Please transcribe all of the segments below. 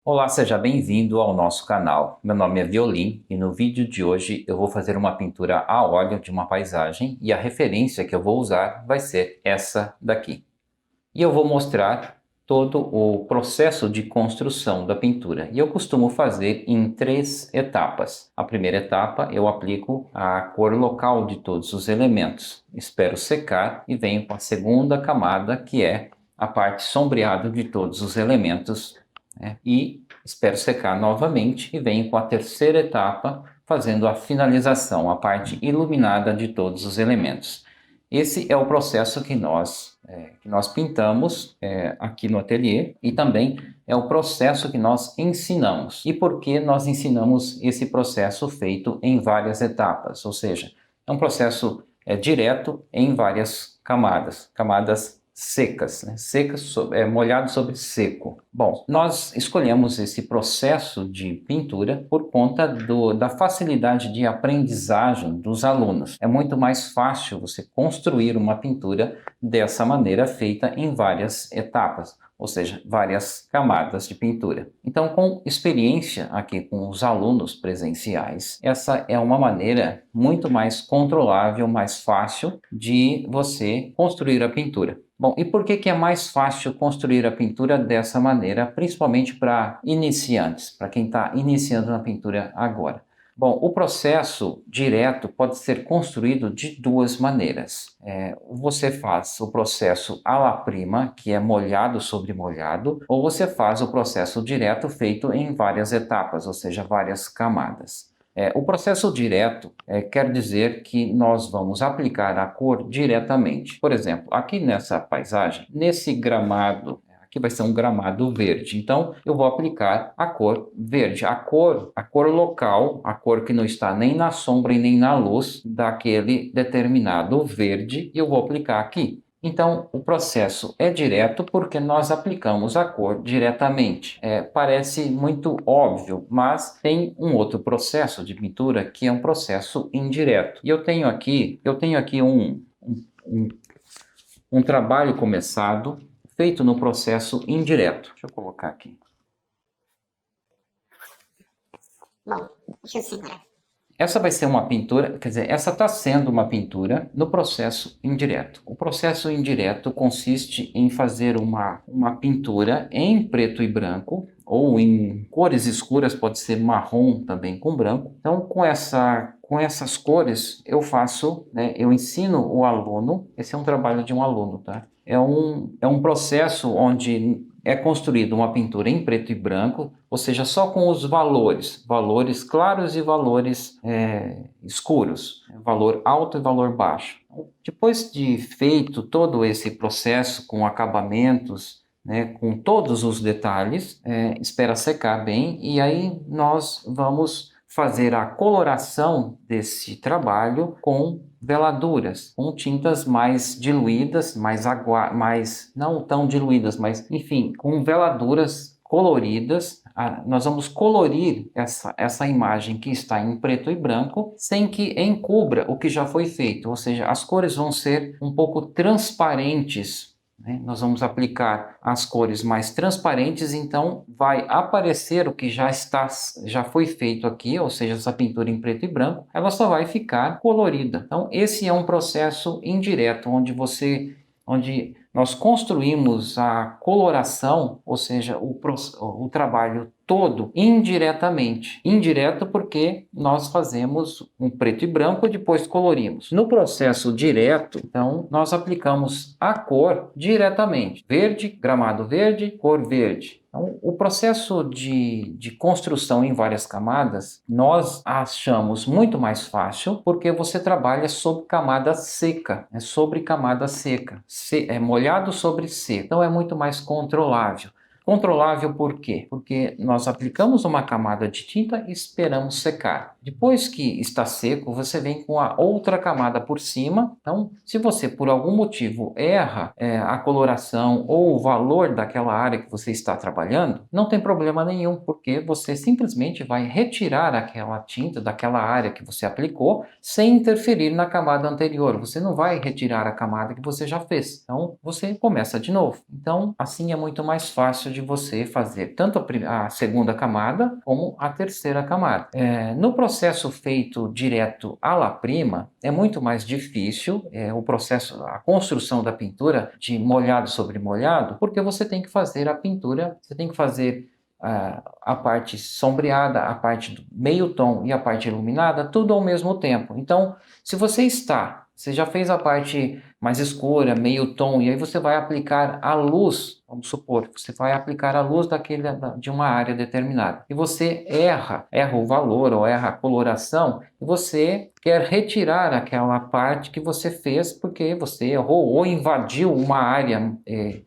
Olá, seja bem-vindo ao nosso canal. Meu nome é Violim e no vídeo de hoje eu vou fazer uma pintura a óleo de uma paisagem e a referência que eu vou usar vai ser essa daqui. E eu vou mostrar todo o processo de construção da pintura. E eu costumo fazer em 3 etapas. A primeira etapa eu aplico a cor local de todos os elementos. Espero secar e venho com a segunda camada, que é a parte sombreada de todos os elementos, né? E espero secar novamente e venho com a terceira etapa, fazendo a finalização, a parte iluminada de todos os elementos. Esse é o processo que nós pintamos aqui no ateliê e também é o processo que nós ensinamos. E por que nós ensinamos esse processo feito em várias etapas? Ou seja, é um processo direto em várias camadas secas, né? Molhado sobre seco. Bom, nós escolhemos esse processo de pintura por conta da facilidade de aprendizagem dos alunos. É muito mais fácil você construir uma pintura dessa maneira, feita em várias etapas, ou seja, várias camadas de pintura. Então, com experiência aqui com os alunos presenciais, essa é uma maneira muito mais controlável, mais fácil de você construir a pintura. Bom, e por que é mais fácil construir a pintura dessa maneira, principalmente para iniciantes, para quem está iniciando na pintura agora? Bom, o processo direto pode ser construído de duas maneiras. Você faz o processo à la prima, que é molhado sobre molhado, ou você faz o processo direto feito em várias etapas, ou seja, várias camadas. O processo direto quer dizer que nós vamos aplicar a cor diretamente. Por exemplo, aqui nessa paisagem, nesse gramado, aqui vai ser um gramado verde. Então, eu vou aplicar a cor verde, a cor local, a cor que não está nem na sombra e nem na luz daquele determinado verde, e eu vou aplicar aqui. Então, o processo é direto porque nós aplicamos a cor diretamente. Parece muito óbvio, mas tem um outro processo de pintura que é um processo indireto. E eu tenho aqui um trabalho começado, feito no processo indireto. Deixa eu colocar aqui. Bom, deixa eu segurar. Essa vai ser uma pintura, quer dizer, essa está sendo uma pintura no processo indireto. O processo indireto consiste em fazer uma pintura em preto e branco, ou em cores escuras, pode ser marrom também com branco. Então, com essas cores, eu faço, né, eu ensino o aluno, esse é um trabalho de um aluno, tá? É um processo onde é construída uma pintura em preto e branco, ou seja, só com os valores claros e valores escuros, valor alto e valor baixo. Depois de feito todo esse processo com acabamentos, né, com todos os detalhes, espera secar bem e aí nós vamos fazer a coloração desse trabalho com veladuras, com tintas mais diluídas, mais não tão diluídas, mas enfim, com veladuras coloridas. Nós vamos colorir essa imagem que está em preto e branco sem que encubra o que já foi feito, ou seja, as cores vão ser um pouco transparentes, né? Nós vamos aplicar as cores mais transparentes, então vai aparecer o que já foi feito aqui, ou seja, essa pintura em preto e branco, ela só vai ficar colorida. Então, esse é um processo indireto, onde nós construímos a coloração, ou seja, o trabalho todo indiretamente. Indireto porque nós fazemos um preto e branco e depois colorimos. No processo direto, então, nós aplicamos a cor diretamente. Verde, gramado verde, cor verde. Então, o processo de construção em várias camadas, nós achamos muito mais fácil porque você trabalha sobre camada seca, sobre camada seca, molhado sobre seco. Então, é muito mais controlável. Controlável por quê? Porque nós aplicamos uma camada de tinta e esperamos secar. Depois que está seco, você vem com a outra camada por cima. Então, se você por algum motivo erra a coloração ou o valor daquela área que você está trabalhando, não tem problema nenhum, porque você simplesmente vai retirar aquela tinta daquela área que você aplicou sem interferir na camada anterior. Você não vai retirar a camada que você já fez. Então, você começa de novo. Então, assim é muito mais fácil de de você fazer tanto a segunda camada como a terceira camada. No processo feito direto à la prima, é muito mais difícil o processo, a construção da pintura de molhado sobre molhado, porque você tem que fazer a pintura, você tem que fazer a parte sombreada, a parte do meio tom e a parte iluminada, tudo ao mesmo tempo. Então, se você já fez a parte mais escura, meio tom, e aí você vai aplicar a luz, vamos supor, você vai aplicar a luz de uma área determinada, e você erra o valor ou erra a coloração, e você quer retirar aquela parte que você fez porque você errou ou invadiu uma área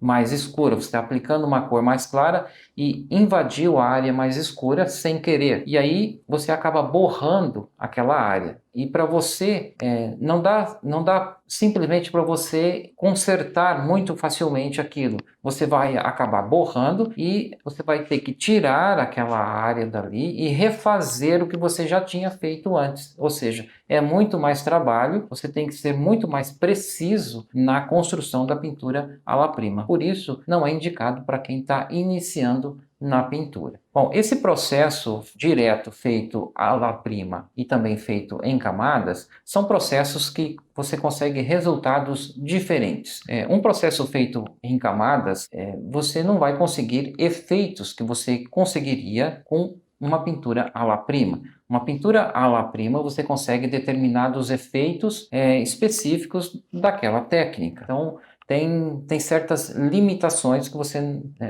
mais escura, você está aplicando uma cor mais clara e invadiu a área mais escura sem querer, e aí você acaba borrando aquela área. E para você, não dá simplesmente para você consertar muito facilmente aquilo. Você vai acabar borrando e você vai ter que tirar aquela área dali e refazer o que você já tinha feito antes. Ou seja, é muito mais trabalho, você tem que ser muito mais preciso na construção da pintura à la prima. Por isso, não é indicado para quem está iniciando na pintura. Bom, esse processo direto feito à la prima e também feito em camadas são processos que você consegue resultados diferentes. Um processo feito em camadas, você não vai conseguir efeitos que você conseguiria com uma pintura à la prima. Uma pintura à la prima, você consegue determinados efeitos específicos daquela técnica. Então, tem certas limitações que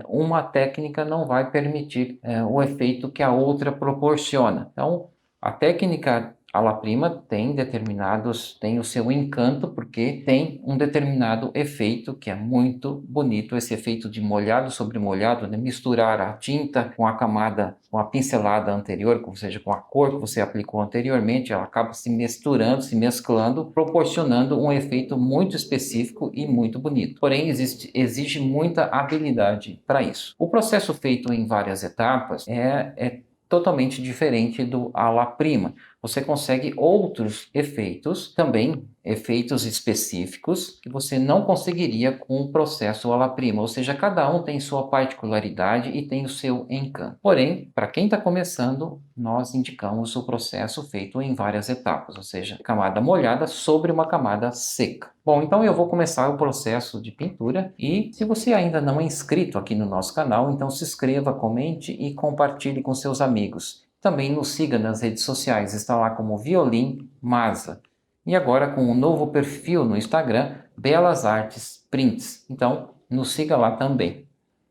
uma técnica não vai permitir o efeito que a outra proporciona. Então, a técnica à la prima tem o seu encanto, porque tem um determinado efeito que é muito bonito, esse efeito de molhado sobre molhado, né? Misturar a tinta com a camada, com a pincelada anterior, ou seja, com a cor que você aplicou anteriormente, ela acaba se misturando, se mesclando, proporcionando um efeito muito específico e muito bonito. Porém, exige muita habilidade para isso. O processo feito em várias etapas é totalmente diferente do à la prima. Você consegue outros efeitos, também efeitos específicos, que você não conseguiria com o processo à la prima. Ou seja, cada um tem sua particularidade e tem o seu encanto. Porém, para quem está começando, nós indicamos o processo feito em várias etapas, ou seja, camada molhada sobre uma camada seca. Bom, então eu vou começar o processo de pintura e se você ainda não é inscrito aqui no nosso canal, então se inscreva, comente e compartilhe com seus amigos. Também nos siga nas redes sociais, está lá como Violim Maza. E agora com um novo perfil no Instagram, Belas Artes Prints. Então, nos siga lá também.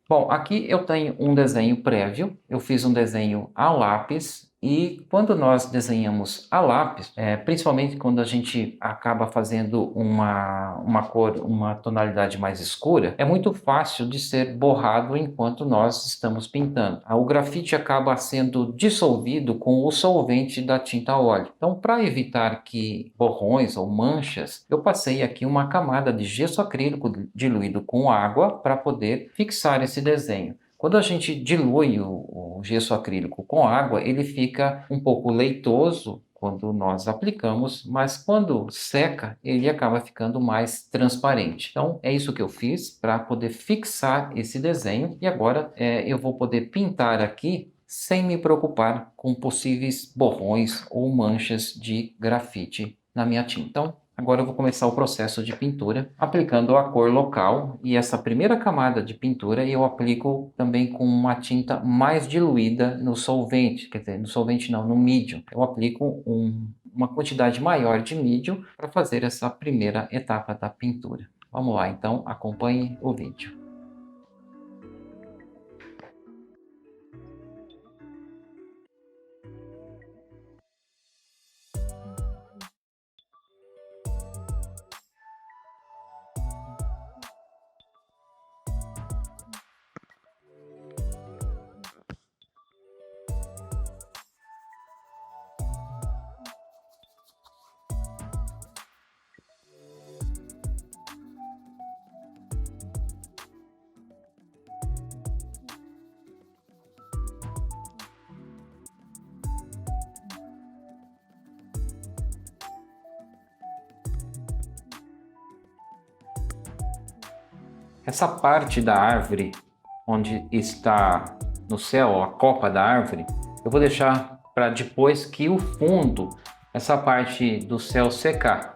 Bom, aqui eu tenho um desenho prévio, eu fiz um desenho a lápis e quando nós desenhamos a lápis, principalmente quando a gente acaba fazendo uma cor, uma tonalidade mais escura, é muito fácil de ser borrado enquanto nós estamos pintando. O grafite acaba sendo dissolvido com o solvente da tinta a óleo. Então, para evitar que borrões ou manchas, eu passei aqui uma camada de gesso acrílico diluído com água para poder fixar esse desenho. Quando a gente dilui o gesso acrílico com água, ele fica um pouco leitoso quando nós aplicamos, mas quando seca, ele acaba ficando mais transparente. Então, é isso que eu fiz para poder fixar esse desenho e agora eu vou poder pintar aqui sem me preocupar com possíveis borrões ou manchas de grafite na minha tinta. Então, agora eu vou começar o processo de pintura aplicando a cor local e essa primeira camada de pintura eu aplico também com uma tinta mais diluída no solvente, quer dizer, no solvente não, no medium. Eu aplico uma quantidade maior de medium para fazer essa primeira etapa da pintura. Vamos lá, então acompanhe o vídeo. Essa parte da árvore onde está no céu a copa da árvore, eu vou deixar para depois que o fundo, essa parte do céu secar,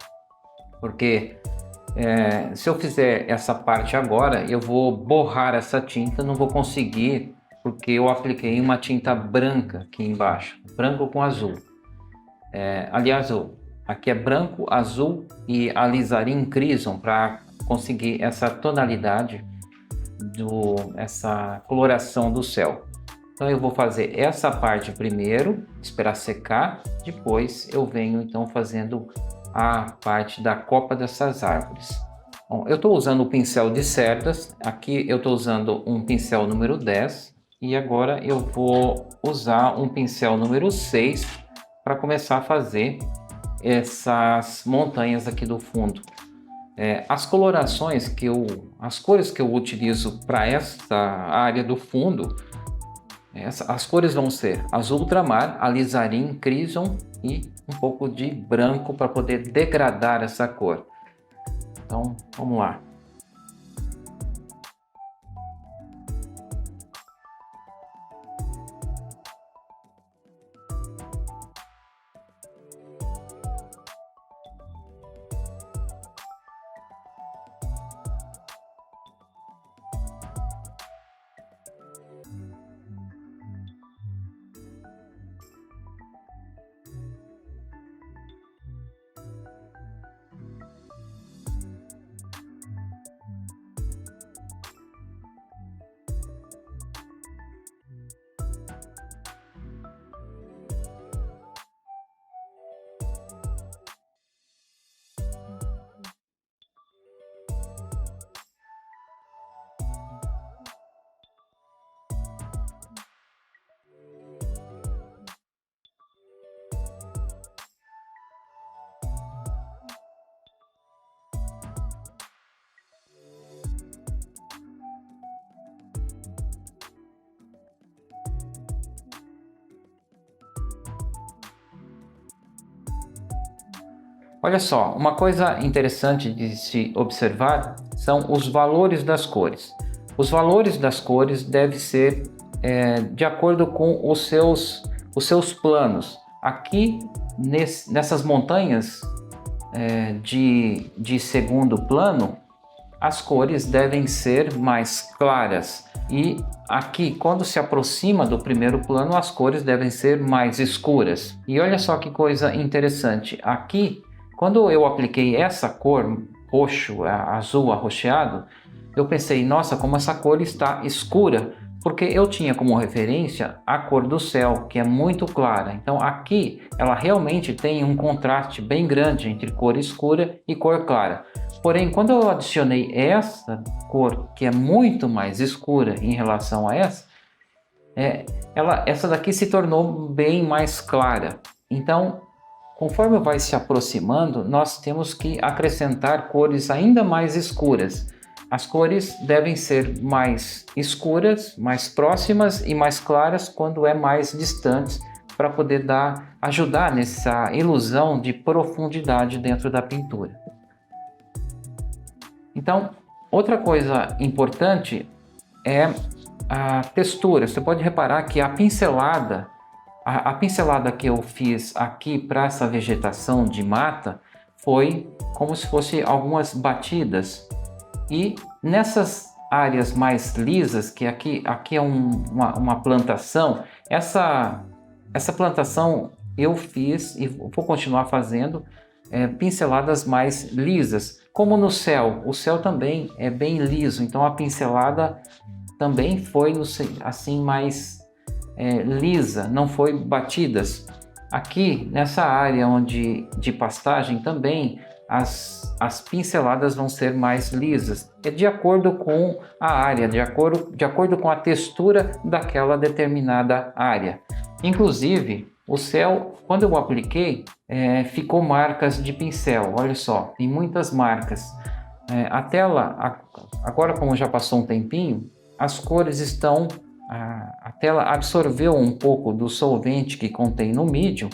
porque se eu fizer essa parte agora, eu vou borrar essa tinta, não vou conseguir, porque eu apliquei uma tinta branca aqui embaixo, branco com azul. Aliás, aqui é branco, azul e alizarin crimson para conseguir essa tonalidade, essa coloração do céu. Então eu vou fazer essa parte primeiro, esperar secar, depois eu venho então fazendo a parte da copa dessas árvores. Bom, eu estou usando o pincel de cerdas, aqui eu estou usando um pincel número 10 e agora eu vou usar um pincel número 6 para começar a fazer essas montanhas aqui do fundo. As colorações as cores que eu utilizo para essa área do fundo, as cores vão ser azul ultramar, alizarin crimson e um pouco de branco para poder degradar essa cor. Então, vamos lá. Olha só, uma coisa interessante de se observar são os valores das cores. Os valores das cores devem ser de acordo com os seus planos. Aqui nessas montanhas de segundo plano, as cores devem ser mais claras. E aqui, quando se aproxima do primeiro plano, as cores devem ser mais escuras. E olha só que coisa interessante. Aqui, quando eu apliquei essa cor, roxo, azul arroxeado, eu pensei, nossa, como essa cor está escura, porque eu tinha como referência a cor do céu, que é muito clara. Então aqui ela realmente tem um contraste bem grande entre cor escura e cor clara. Porém, quando eu adicionei essa cor, que é muito mais escura em relação a essa daqui se tornou bem mais clara. Então, conforme vai se aproximando, nós temos que acrescentar cores ainda mais escuras. As cores devem ser mais escuras, mais próximas e mais claras quando é mais distantes, para poder ajudar nessa ilusão de profundidade dentro da pintura. Então, outra coisa importante é a textura. Você pode reparar que a pincelada que eu fiz aqui para essa vegetação de mata foi como se fosse algumas batidas. E nessas áreas mais lisas, que aqui é uma plantação, essa plantação eu fiz e vou continuar fazendo pinceladas mais lisas. Como no céu, o céu também é bem liso, então a pincelada também foi assim mais lisa, não foi batidas. Aqui nessa área de pastagem também as pinceladas vão ser mais lisas, de acordo com a área, de acordo com a textura daquela determinada área. Inclusive o céu, quando eu apliquei, ficou marcas de pincel, olha só, tem muitas marcas. A tela, agora como já passou um tempinho, as cores estão... A tela absorveu um pouco do solvente que contém no Medium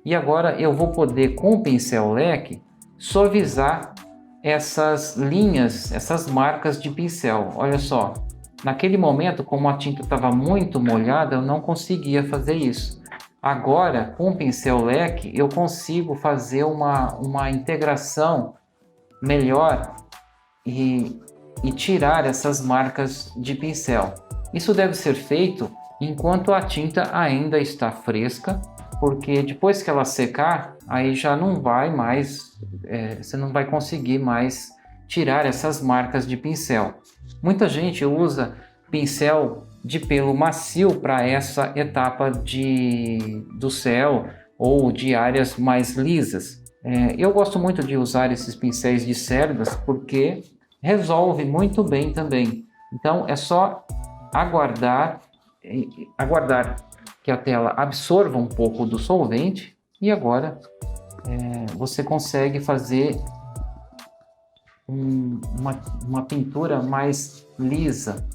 e agora eu vou poder, com o pincel leque, suavizar essas linhas, essas marcas de pincel. Olha só, Naquele momento, como a tinta estava muito molhada, eu não conseguia fazer isso. Agora, com o pincel leque, eu consigo fazer uma integração melhor e tirar essas marcas de pincel. Isso deve ser feito enquanto a tinta ainda está fresca, porque depois que ela secar, aí já não vai mais, você não vai conseguir mais tirar essas marcas de pincel. Muita gente usa pincel de pelo macio para essa etapa do céu ou de áreas mais lisas. Eu gosto muito de usar esses pincéis de cerdas porque resolve muito bem também. Então é só aguardar que a tela absorva um pouco do solvente e agora você consegue fazer uma pintura mais lisa,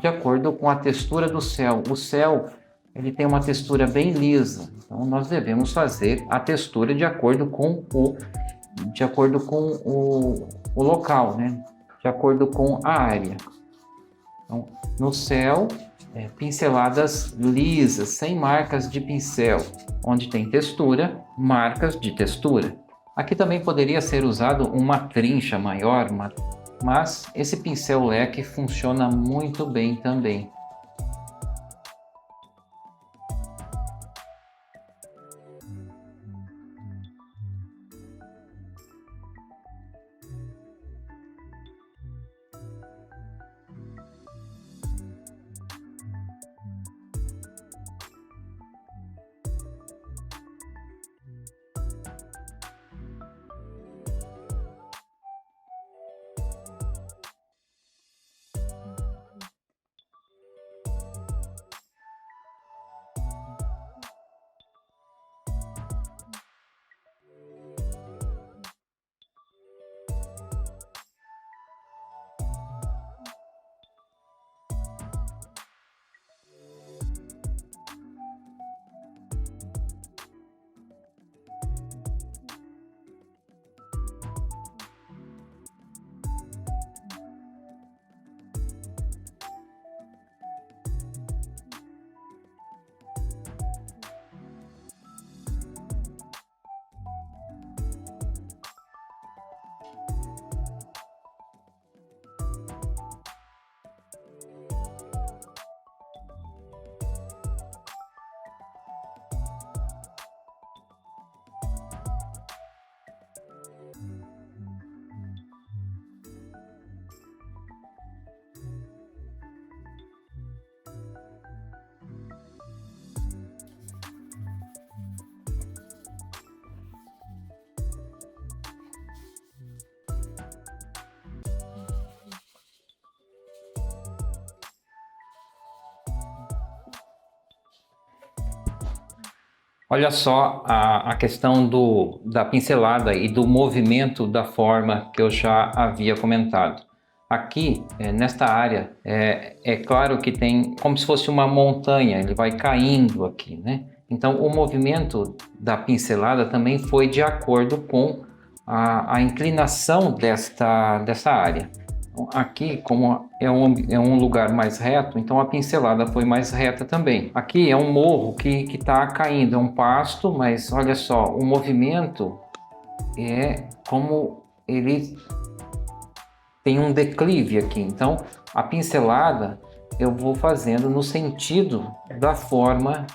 de acordo com a textura do céu. O céu ele tem uma textura bem lisa, então nós devemos fazer a textura de acordo com o local, né? De acordo com a área. Então, no céu, pinceladas lisas, sem marcas de pincel. Onde tem textura, marcas de textura. Aqui também poderia ser usado uma trincha maior, mas esse pincel leque funciona muito bem também. Olha só a questão da pincelada e do movimento da forma que eu já havia comentado. Aqui, nesta área, é claro que tem como se fosse uma montanha, ele vai caindo aqui, né? Então, o movimento da pincelada também foi de acordo com a inclinação dessa área. Aqui, como é um lugar mais reto, então a pincelada foi mais reta também. Aqui é um morro que está caindo, é um pasto, mas olha só, o movimento é como ele tem um declive aqui. Então, a pincelada eu vou fazendo no sentido da forma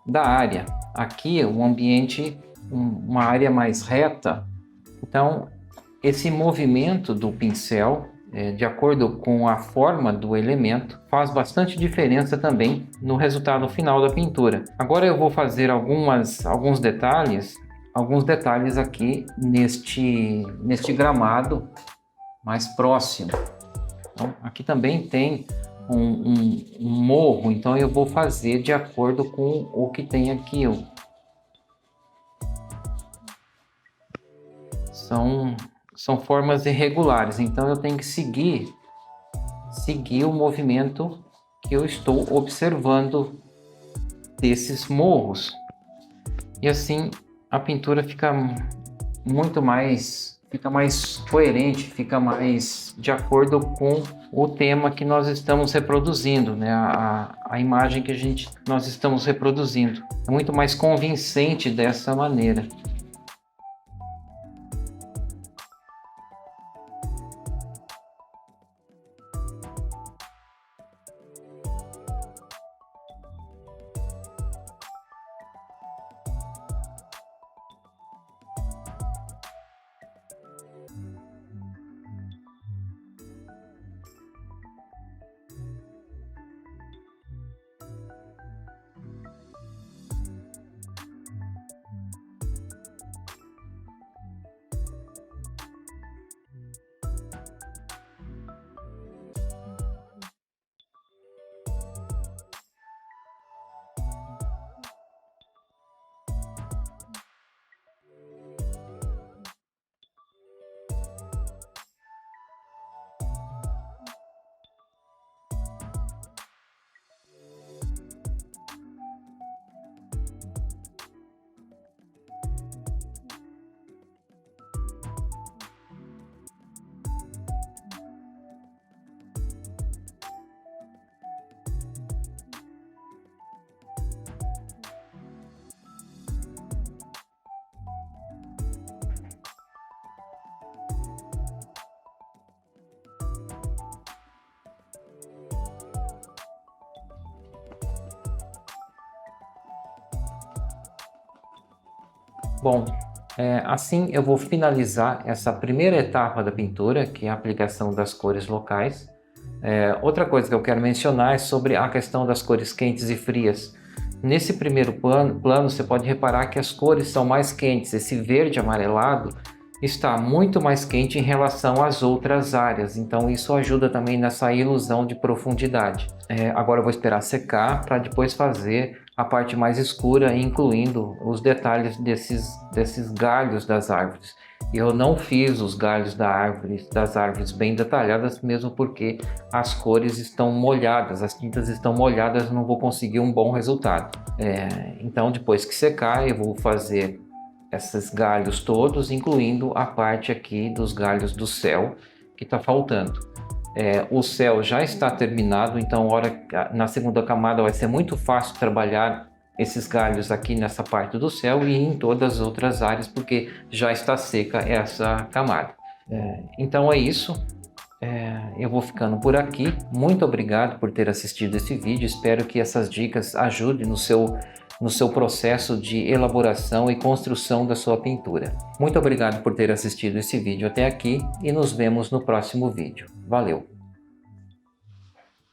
da área. Aqui é um ambiente, uma área mais reta, então esse movimento do pincel, de acordo com a forma do elemento, faz bastante diferença também no resultado final da pintura. Agora eu vou fazer alguns detalhes aqui neste gramado mais próximo. Então, aqui também tem um morro, então eu vou fazer de acordo com o que tem aqui. São formas irregulares, então eu tenho que seguir o movimento que eu estou observando desses morros. E assim a pintura fica muito mais fica mais coerente, fica mais de acordo com o tema que nós estamos reproduzindo, né? A imagem que nós estamos reproduzindo. É muito mais convincente dessa maneira. Bom, assim eu vou finalizar essa primeira etapa da pintura, que é a aplicação das cores locais. Outra coisa que eu quero mencionar é sobre a questão das cores quentes e frias. Nesse primeiro plano você pode reparar que as cores são mais quentes. Esse verde amarelado está muito mais quente em relação às outras áreas, então isso ajuda também nessa ilusão de profundidade. Agora eu vou esperar secar para depois fazer a parte mais escura, incluindo os detalhes desses galhos das árvores. Eu não fiz os galhos das árvores bem detalhadas, mesmo porque as cores estão molhadas, as tintas estão molhadas, eu não vou conseguir um bom resultado. Então depois que secar eu vou fazer esses galhos todos, incluindo a parte aqui dos galhos do céu que está faltando. O céu já está terminado, então na segunda camada vai ser muito fácil trabalhar esses galhos aqui nessa parte do céu e em todas as outras áreas, porque já está seca essa camada. Então é isso. Eu vou ficando por aqui. Muito obrigado por ter assistido esse vídeo. Espero que essas dicas ajudem no seu processo de elaboração e construção da sua pintura. Muito obrigado por ter assistido esse vídeo até aqui e nos vemos no próximo vídeo. Valeu!